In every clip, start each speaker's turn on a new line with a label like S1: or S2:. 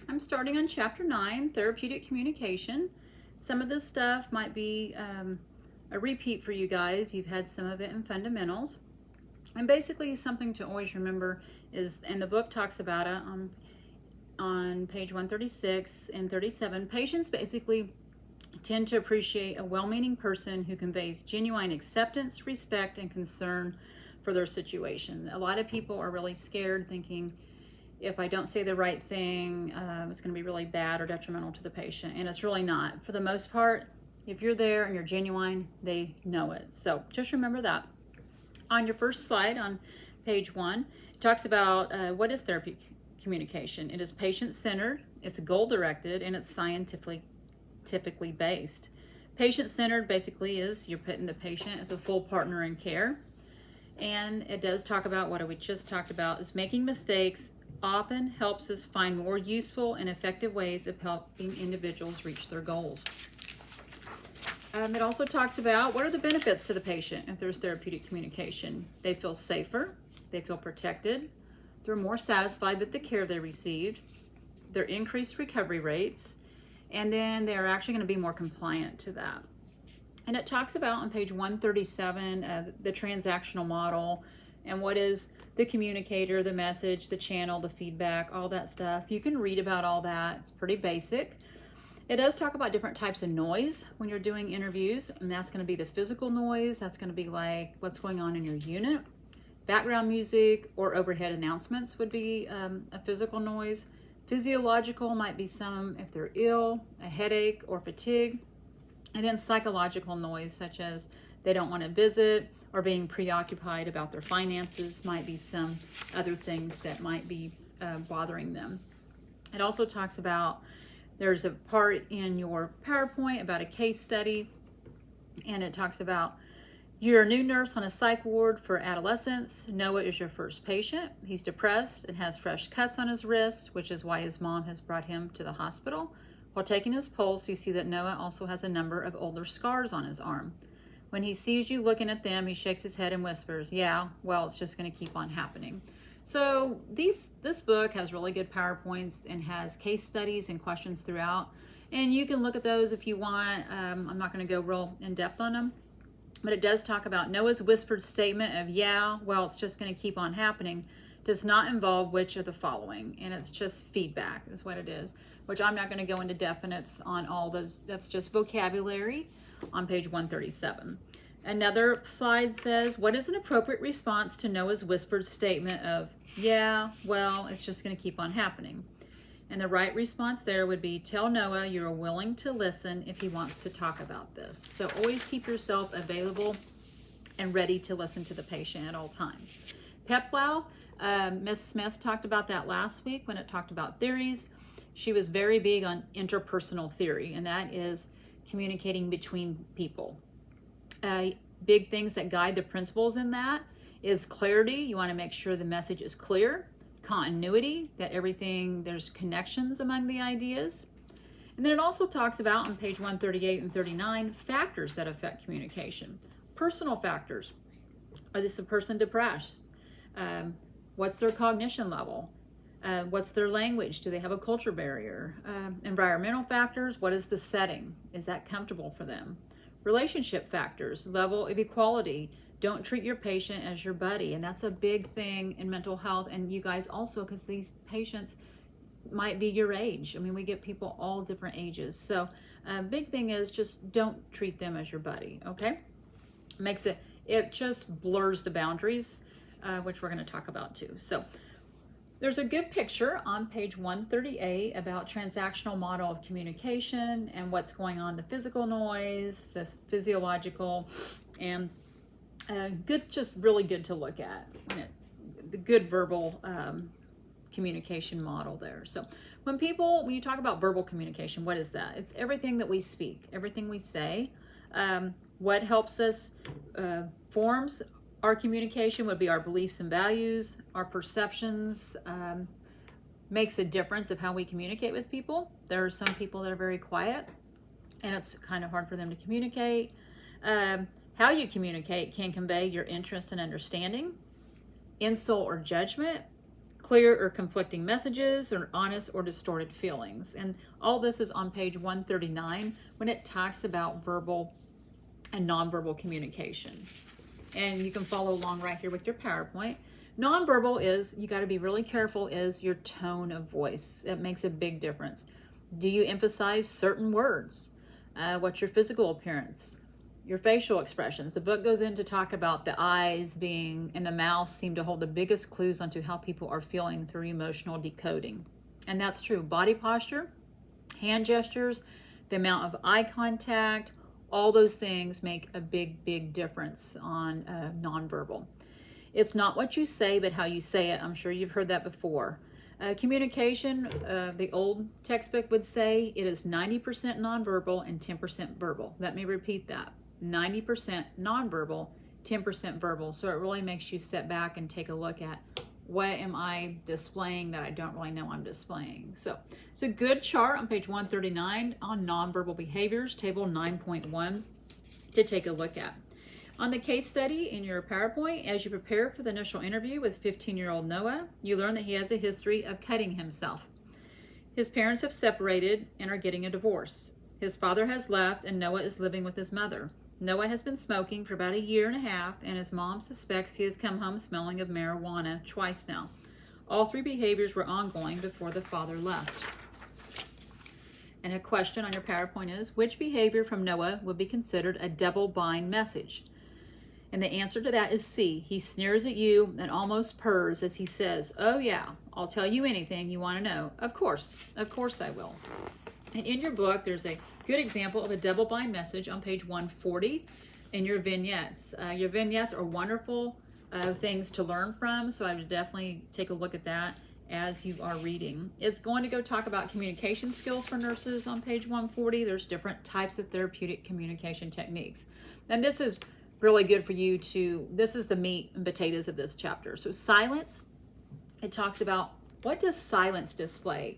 S1: I'm starting on Chapter 9, Therapeutic Communication. Some of this stuff might be a repeat for you guys. You've had some of it in fundamentals. And basically something to always remember is, and the book talks about it on page 136 and 37, patients basically tend to appreciate a well-meaning person who conveys genuine acceptance, respect, and concern for their situation. A lot of people are really scared, thinking if I don't say the right thing, it's going to be really bad or detrimental to the patient, and it's really not. For the most part, if you're there and you're genuine, they know it. So just remember that. On your first slide on page 1, it talks about what is therapeutic communication. It is patient-centered, it's goal-directed, and it's scientifically based. Patient-centered basically is you're putting the patient as a full partner in care. And it does talk about what we just talked about, is making mistakes often helps us find more useful and effective ways of helping individuals reach their goals. It also talks about what are the benefits to the patient if there's therapeutic communication. They feel safer, they feel protected, they're more satisfied with the care they received, their increased recovery rates, and then they're actually going to be more compliant to that. And it talks about on page 137 the transactional model and what is the communicator, the message, the channel, the feedback, all that stuff. You can read about all that. It's pretty basic. It does talk about different types of noise when you're doing interviews, and that's going to be the physical noise. That's going to be like what's going on in your unit. Background music or overhead announcements would be a physical noise. Physiological might be some if they're ill, a headache or fatigue. And then psychological noise, such as they don't want to visit or being preoccupied about their finances, might be some other things that might be bothering them. It also talks about, there's a part in your PowerPoint about a case study, and it talks about you're a new nurse on a psych ward for adolescents. Noah is your first patient. He's depressed and has fresh cuts on his wrist, which is why his mom has brought him to the hospital. While taking his pulse, you see that Noah also has a number of older scars on his arm. When he sees you looking at them, he shakes his head and whispers, "Yeah, well, it's just going to keep on happening." So this book has really good PowerPoints and has case studies and questions throughout. And you can look at those if you want. I'm not going to go real in depth on them. But it does talk about Noah's whispered statement of, "Yeah, well, it's just going to keep on happening," does not involve which of the following. And it's just feedback is what it is, which I'm not going to go into definites on all those. That's just vocabulary on page 137. Another slide says, what is an appropriate response to Noah's whispered statement of, "Yeah, well, it's just going to keep on happening"? And the right response there would be, tell Noah you're willing to listen if he wants to talk about this. So always keep yourself available and ready to listen to the patient at all times. PEPWOW, Ms. Smith talked about that last week when it talked about theories. She was very big on interpersonal theory, and that is communicating between people. Big things that guide the principles in that is clarity. You want to make sure the message is clear. Continuity, that everything, there's connections among the ideas. And then it also talks about on page 138 and 39 factors that affect communication. Personal factors. Are this a person depressed? What's their cognition level? What's their language? Do they have a culture barrier? Environmental factors. What is the setting? Is that comfortable for them? Relationship factors. Level of equality. Don't treat your patient as your buddy. And that's a big thing in mental health. And you guys also, because these patients might be your age. I mean, we get people all different ages. So big thing is just don't treat them as your buddy, okay? It just blurs the boundaries, which we're going to talk about too. So there's a good picture on page 138 about transactional model of communication and what's going on, the physical noise, the physiological, and just really good to look at. The good verbal communication model there. So when you talk about verbal communication, what is that? It's everything that we speak, everything we say. What helps us forms our communication would be our beliefs and values, our perceptions, makes a difference of how we communicate with people. There are some people that are very quiet and it's kind of hard for them to communicate. How you communicate can convey your interest and understanding. Insult or judgment clear or conflicting messages, or honest or distorted feelings. And all this is on page 139 when it talks about verbal and nonverbal communication. And you can follow along right here with your PowerPoint. Nonverbal is, you got to be really careful, is your tone of voice. It makes a big difference. Do you emphasize certain words? What's your physical appearance? Your facial expressions. The book goes in to talk about the eyes being and the mouth seem to hold the biggest clues onto how people are feeling through emotional decoding. And that's true. Body posture, hand gestures, the amount of eye contact, all those things make a big, big difference on nonverbal. It's not what you say, but how you say it. I'm sure you've heard that before. Communication, the old textbook would say it is 90% nonverbal and 10% verbal. Let me repeat that. 90% nonverbal, 10% verbal. So it really makes you step back and take a look at what am I displaying that I don't really know I'm displaying. So it's a good chart on page 139 on nonverbal behaviors, table 9.1 to take a look at. On the case study in your PowerPoint, as you prepare for the initial interview with 15-year-old Noah, you learn that he has a history of cutting himself. His parents have separated and are getting a divorce. His father has left and Noah is living with his mother. Noah has been smoking for about 1.5 years, and his mom suspects he has come home smelling of marijuana twice now. All 3 behaviors were ongoing before the father left. And a question on your PowerPoint is, which behavior from Noah would be considered a double-bind message? And the answer to that is C. He sneers at you and almost purrs as he says, "Oh yeah, I'll tell you anything you want to know. Of course I will." And in your book, there's a good example of a double-bind message on page 140 in your vignettes. Your vignettes are wonderful things to learn from, so I would definitely take a look at that as you are reading. It's going to go talk about communication skills for nurses on page 140. There's different types of therapeutic communication techniques. And this is really good for you to, this is the meat and potatoes of this chapter. So silence, it talks about what does silence display?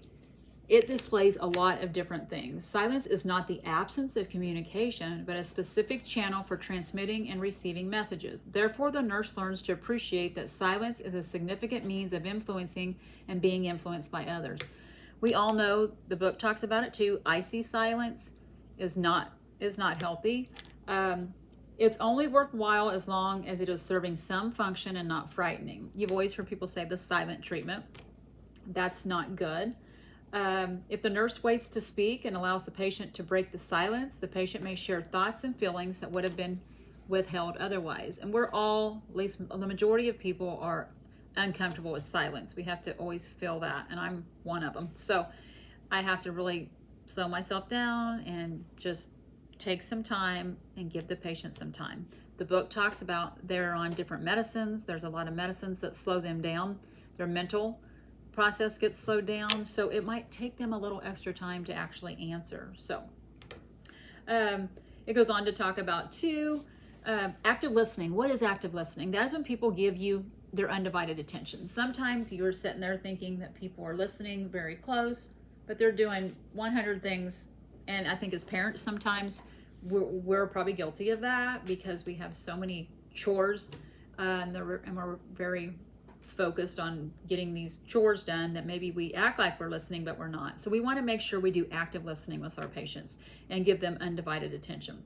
S1: It displays a lot of different things. Silence is not the absence of communication, but a specific channel for transmitting and receiving messages. Therefore, the nurse learns to appreciate that silence is a significant means of influencing and being influenced by others. We all know, the book talks about it too, icy silence is not healthy. It's only worthwhile as long as it is serving some function and not frightening. You've always heard people say the silent treatment. That's not good. If the nurse waits to speak and allows the patient to break the silence, the patient may share thoughts and feelings that would have been withheld otherwise. And we're all, at least the majority of people, are uncomfortable with silence. We have to always feel that, and I'm one of them. So I have to really slow myself down and just take some time and give the patient some time. The book talks about they're on different medicines. There's a lot of medicines that slow them down. Their mental process gets slowed down, so it might take them a little extra time to actually answer. So it goes on to talk about active listening. What is active listening? That is when people give you their undivided attention. Sometimes you're sitting there thinking that people are listening very close, but they're doing 100 things. And I think as parents, sometimes we're probably guilty of that because we have so many chores and we're very focused on getting these chores done that maybe we act like we're listening, but we're not. So we want to make sure we do active listening with our patients and give them undivided attention.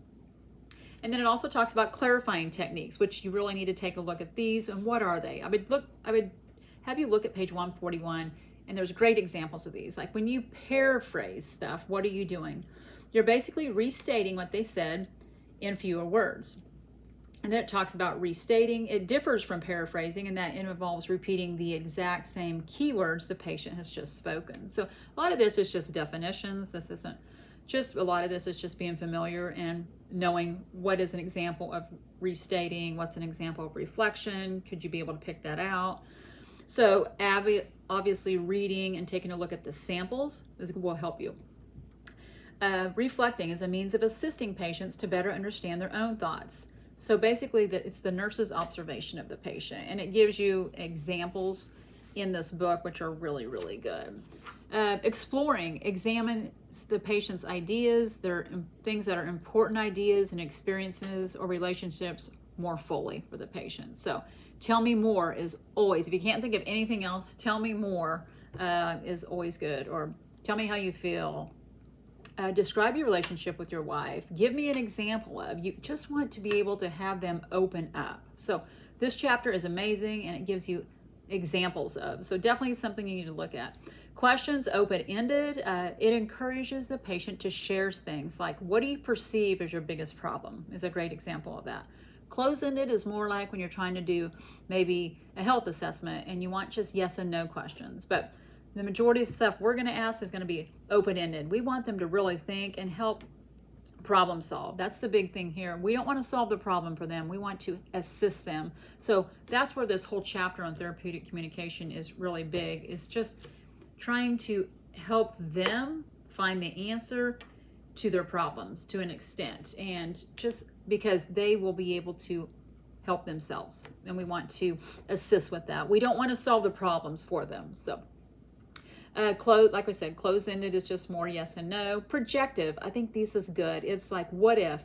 S1: And then it also talks about clarifying techniques, which you really need to take a look at these. And what are they? I would have you look at page 141, and there's great examples of these. Like when you paraphrase stuff, what are you doing? You're basically restating what they said in fewer words. And then it talks about restating. It differs from paraphrasing in that it involves repeating the exact same keywords the patient has just spoken. So a lot of this is just definitions. This isn't just, a lot of this is just being familiar and knowing what is an example of restating, what's an example of reflection. Could you be able to pick that out? So obviously reading and taking a look at the samples will help you. Reflecting is a means of assisting patients to better understand their own thoughts. So basically it's the nurse's observation of the patient, and it gives you examples in this book which are really, really good. Exploring, examine the patient's ideas, their things that are important ideas and experiences or relationships more fully for the patient. So Tell me more is always, if you can't think of anything else, tell me more is always good. Or tell me how you feel. Describe your relationship with your wife. Give me an example of. You just want to be able to have them open up. So this chapter is amazing, and it gives you examples of. So definitely something you need to look at. Questions, open-ended. It encourages the patient to share things like, what do you perceive as your biggest problem? Is a great example of that. Close-ended is more like when you're trying to do maybe a health assessment and you want just yes and no questions. But the majority of stuff we're going to ask is going to be open-ended. We want them to really think and help problem solve. That's the big thing here. We don't want to solve the problem for them. We want to assist them. So that's where this whole chapter on therapeutic communication is really big. It's just trying to help them find the answer to their problems to an extent, and just because they will be able to help themselves, and we want to assist with that. We don't want to solve the problems for them. So like I said, close-ended is just more yes and no. Projective, I think this is good. It's like, what if?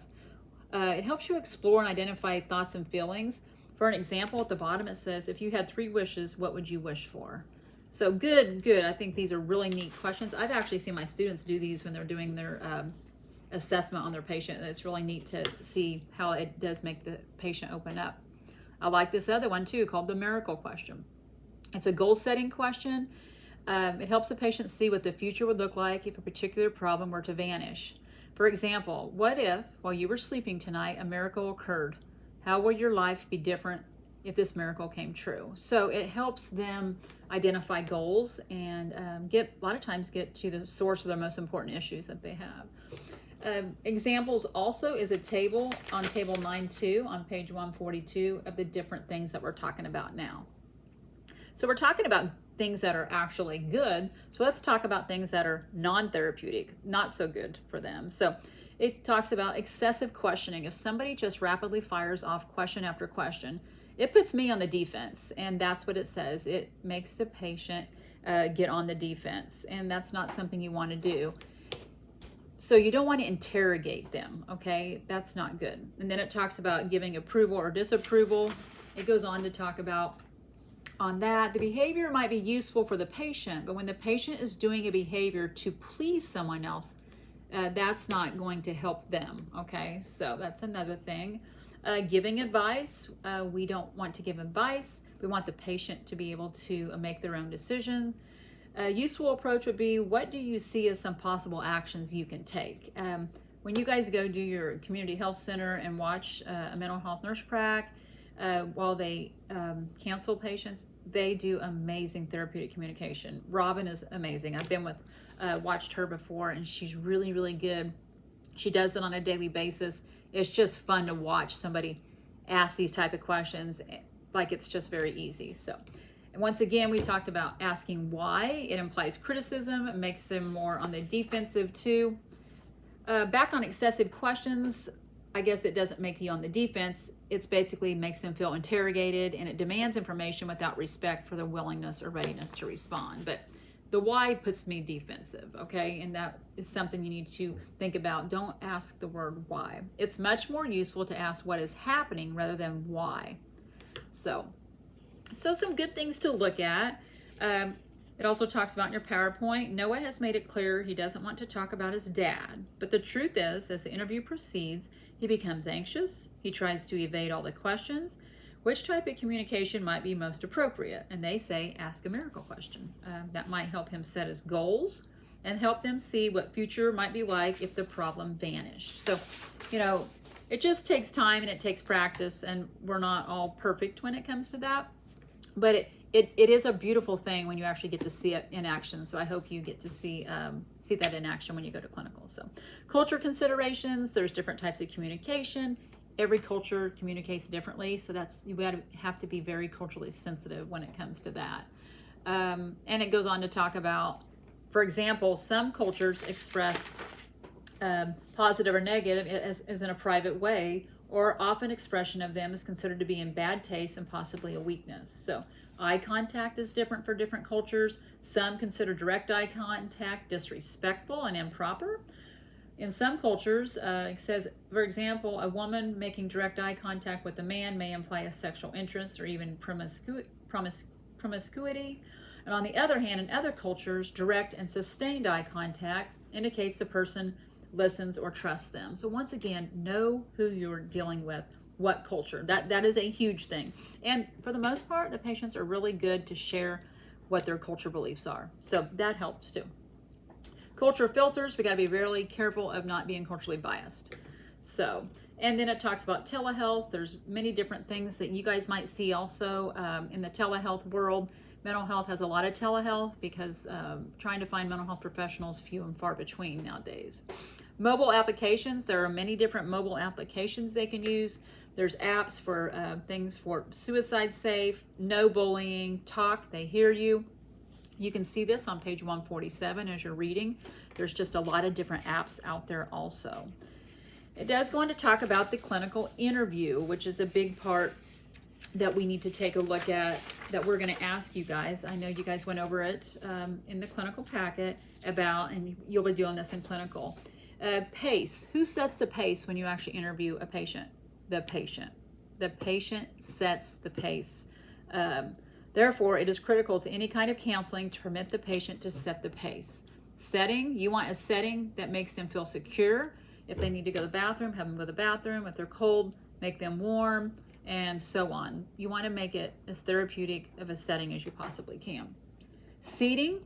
S1: It helps you explore and identify thoughts and feelings. For an example, at the bottom it says, if you had 3 wishes, what would you wish for? So good. I think these are really neat questions. I've actually seen my students do these when they're doing their assessment on their patient. It's really neat to see how it does make the patient open up. I like this other one too, called the miracle question. It's a goal-setting question. It helps the patient see what the future would look like if a particular problem were to vanish. For example, what if, while you were sleeping tonight, a miracle occurred? How would your life be different if this miracle came true? So it helps them identify goals and a lot of times get to the source of their most important issues that they have. Examples also is a table on table 9.2 on page 142 of the different things that we're talking about now. So we're talking about things that are actually good. So let's talk about things that are non-therapeutic, not so good for them. So it talks about excessive questioning. If somebody just rapidly fires off question after question, it puts me on the defense, and that's what it says. It makes the patient get on the defense, and that's not something you want to do. So you don't want to interrogate them, okay? That's not good. And then it talks about giving approval or disapproval. It goes on to talk about on that, the behavior might be useful for the patient, but when the patient is doing a behavior to please someone else, that's not going to help them, okay? So that's another thing. Giving advice, we don't want to give advice. We want the patient to be able to make their own decision. A useful approach would be, what do you see as some possible actions you can take? When you guys go to your community health center and watch a mental health nurse prac, while they counsel patients, they do amazing therapeutic communication. Robin is amazing. I've been watched her before, and she's really, really good. She does it on a daily basis. It's just fun to watch somebody ask these type of questions. Like, it's just very easy. So, and once again, we talked about asking why. It implies criticism. It makes them more on the defensive too. Back on excessive questions, I guess it doesn't make you on the defense. It's basically makes them feel interrogated, and it demands information without respect for their willingness or readiness to respond. But the why puts me defensive, okay? And that is something you need to think about. Don't ask the word why. It's much more useful to ask what is happening rather than why. So some good things to look at. It also talks about in your PowerPoint, Noah has made it clear he doesn't want to talk about his dad. But the truth is, as the interview proceeds, he becomes anxious. He tries to evade all the questions. Which type of communication might be most appropriate? And they say, ask a miracle question. That might help him set his goals and help them see what future might be like if the problem vanished. So, it just takes time and it takes practice, and we're not all perfect when it comes to that. But it is a beautiful thing when you actually get to see it in action. So I hope you get to see that in action when you go to clinical. So culture considerations, there's different types of communication. Every culture communicates differently. So you have to be very culturally sensitive when it comes to that. And it goes on to talk about, for example, some cultures express positive or negative as in a private way, or often expression of them is considered to be in bad taste and possibly a weakness. So eye contact is different for different cultures. Some consider direct eye contact disrespectful and improper. In some cultures, it says, for example, a woman making direct eye contact with a man may imply a sexual interest or even promiscuity. And on the other hand, in other cultures, direct and sustained eye contact indicates the person listens or trusts them. So once again, know who you're dealing with, what culture. That is a huge thing. And for the most part, the patients are really good to share what their culture beliefs are. So that helps too. Culture filters, we got to be really careful of not being culturally biased. So, and then it talks about telehealth. There's many different things that you guys might see also in the telehealth world. Mental health has a lot of telehealth because trying to find mental health professionals few and far between nowadays. Mobile applications, there are many different mobile applications they can use. There's apps for things for suicide safe, no bullying, talk, they hear you. You can see this on page 147 as you're reading. There's just a lot of different apps out there also. It does go on to talk about the clinical interview, which is a big part that we need to take a look at, that we're going to ask you guys. I know you guys went over it in the clinical packet about, and you'll be doing this in clinical. Pace. Who sets the pace when you actually interview a patient? The patient. The patient sets the pace. Therefore, it is critical to any kind of counseling to permit the patient to set the pace. Setting, you want a setting that makes them feel secure. If they need to go to the bathroom, have them go to the bathroom. If they're cold, make them warm, and so on. You want to make it as therapeutic of a setting as you possibly can. Seating,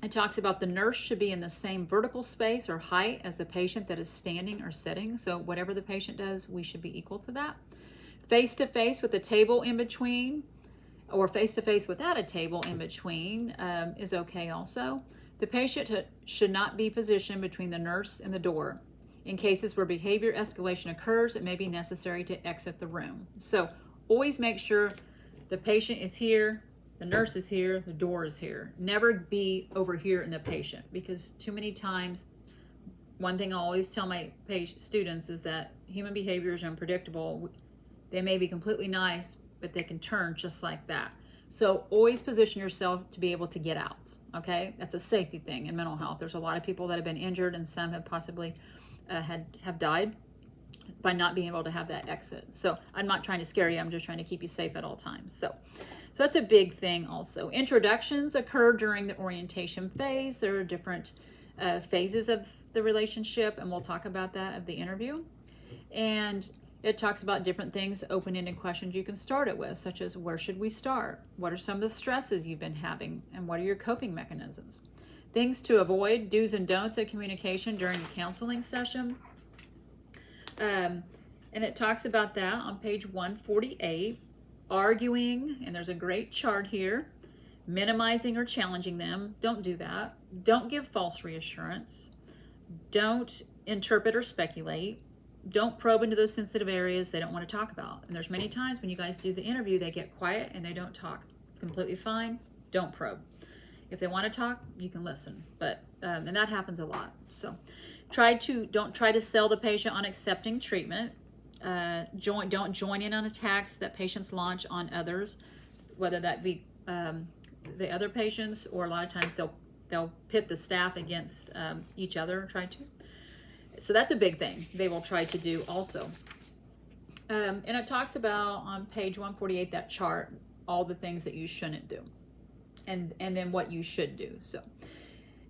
S1: it talks about the nurse should be in the same vertical space or height as the patient that is standing or sitting. So whatever the patient does, we should be equal to that. Face-to-face with a table in between, or face-to-face without a table in between is okay also. The patient should not be positioned between the nurse and the door. In cases where behavior escalation occurs, it may be necessary to exit the room. So always make sure the patient is here, the nurse is here, the door is here. Never be over here in the patient, because too many times, one thing I always tell my students is that human behavior is unpredictable. They may be completely nice, but they can turn just like that. So always position yourself to be able to get out, okay? That's a safety thing in mental health. There's a lot of people that have been injured, and some have possibly have died by not being able to have that exit. So I'm not trying to scare you, I'm just trying to keep you safe at all times. So that's a big thing also. Introductions occur during the orientation phase. There are different phases of the relationship, and we'll talk about that of the interview. And it talks about different things, open-ended questions you can start it with, such as where should we start? What are some of the stresses you've been having? And what are your coping mechanisms? Things to avoid, do's and don'ts of communication during the counseling session. And it talks about that on page 148. Arguing, and there's a great chart here. Minimizing or challenging them. Don't do that. Don't give false reassurance. Don't interpret or speculate. Don't probe into those sensitive areas they don't want to talk about. And there's many times when you guys do the interview, they get quiet and they don't talk. It's completely fine. Don't probe. If they want to talk, you can listen. But and that happens a lot. So don't try to sell the patient on accepting treatment. Don't join in on attacks that patients launch on others, whether that be the other patients, or a lot of times they'll pit the staff against each other. Try to. So that's a big thing they will try to do also. And it talks about on page 148, that chart, all the things that you shouldn't do, and then what you should do. So,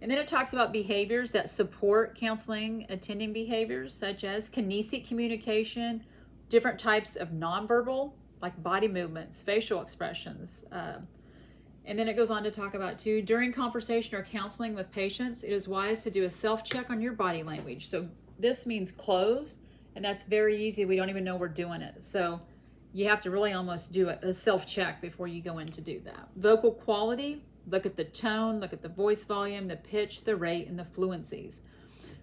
S1: and then it talks about behaviors that support counseling attending behaviors, such as kinesic communication, different types of nonverbal, like body movements, facial expressions. And then it goes on to talk about too, during conversation or counseling with patients, it is wise to do a self-check on your body language. So this means closed, and that's very easy. We don't even know we're doing it. So you have to really almost do a self-check before you go in to do that. Vocal quality, look at the tone, look at the voice volume, the pitch, the rate, and the fluencies.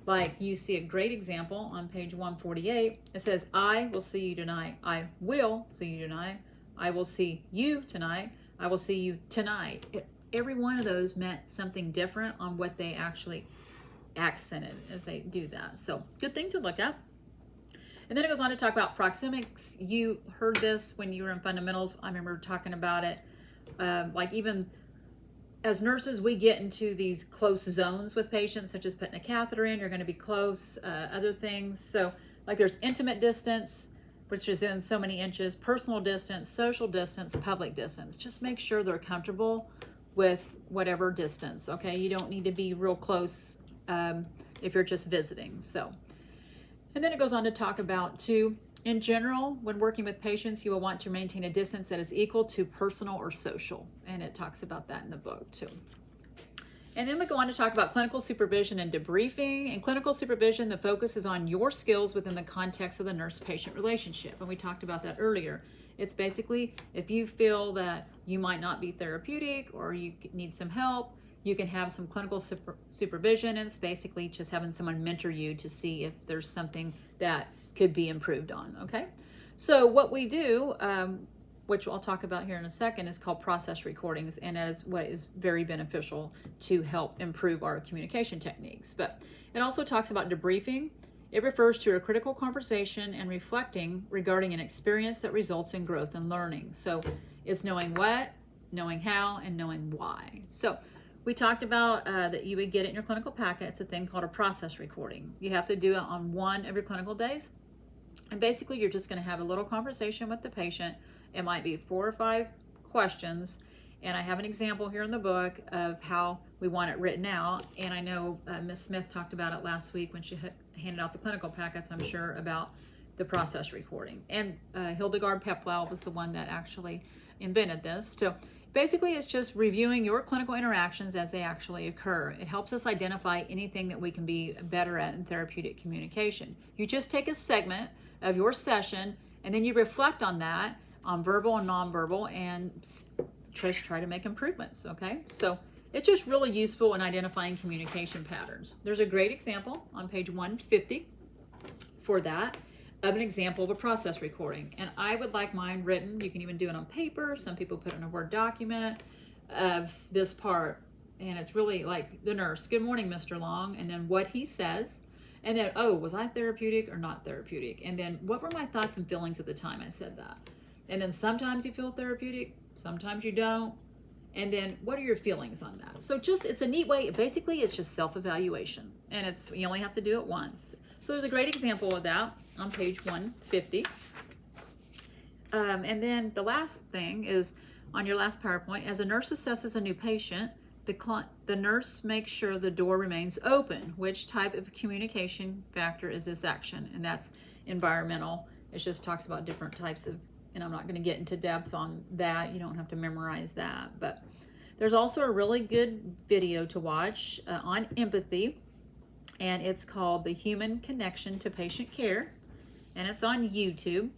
S1: Like you see a great example on page 148. It says, I will see you tonight. I will see you tonight. I will see you tonight. I will see you tonight. Every one of those meant something different on what they actually accented as they do that. So good thing to look at. And then it goes on to talk about proxemics. You heard this when you were in fundamentals. I remember talking about it. Like even as nurses, we get into these close zones with patients, such as putting a catheter in. You're going to be close, other things. So like there's intimate distance, which is in so many inches, personal distance, social distance, public distance. Just make sure they're comfortable with whatever distance, okay? You don't need to be real close if you're just visiting. So, and then it goes on to talk about too, in general, when working with patients, you will want to maintain a distance that is equal to personal or social. And it talks about that in the book too. And then we go on to talk about clinical supervision and debriefing. In clinical supervision, the focus is on your skills within the context of the nurse-patient relationship. And we talked about that earlier. It's basically, if you feel that you might not be therapeutic or you need some help, you can have some clinical supervision, and it's basically just having someone mentor you to see if there's something that could be improved on, okay? So what we do, which I'll talk about here in a second, is called process recordings, and that is what is very beneficial to help improve our communication techniques. But it also talks about debriefing. It refers to a critical conversation and reflecting regarding an experience that results in growth and learning. So it's knowing what, knowing how, and knowing why. So we talked about that you would get it in your clinical packet. It's a thing called a process recording. You have to do it on one of your clinical days. And basically, you're just going to have a little conversation with the patient. It might be 4 or 5 questions. And I have an example here in the book of how we want it written out. And I know Ms. Smith talked about it last week when she handed out the clinical packets, I'm sure, about the process recording. And Hildegard Peplau was the one that actually invented this. So basically, it's just reviewing your clinical interactions as they actually occur. It helps us identify anything that we can be better at in therapeutic communication. You just take a segment of your session and then you reflect on that, on verbal and nonverbal, and try to make improvements, okay? So it's just really useful in identifying communication patterns. There's a great example on page 150 for that, of an example of a process recording. And I would like mine written. You can even do it on paper. Some people put it in a Word document of this part. And it's really like the nurse, good morning, Mr. Long. And then what he says. And then, oh, was I therapeutic or not therapeutic? And then what were my thoughts and feelings at the time I said that? And then sometimes you feel therapeutic, sometimes you don't. And then what are your feelings on that? So just, it's a neat way. Basically, it's just self-evaluation. And you only have to do it once. So there's a great example of that on page 150. And then the last thing is on your last PowerPoint, as a nurse assesses a new patient, the nurse makes sure the door remains open. Which type of communication factor is this action? And that's environmental. It just talks about different types of, and I'm not going to get into depth on that. You don't have to memorize that. But there's also a really good video to watch on empathy. And it's called The Human Connection to Patient Care. And it's on YouTube.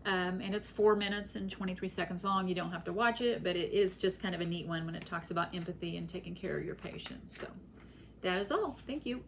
S1: And it's 4 minutes and 23 seconds long. You don't have to watch it, but it is just kind of a neat one when it talks about empathy and taking care of your patients. So that is all. Thank you.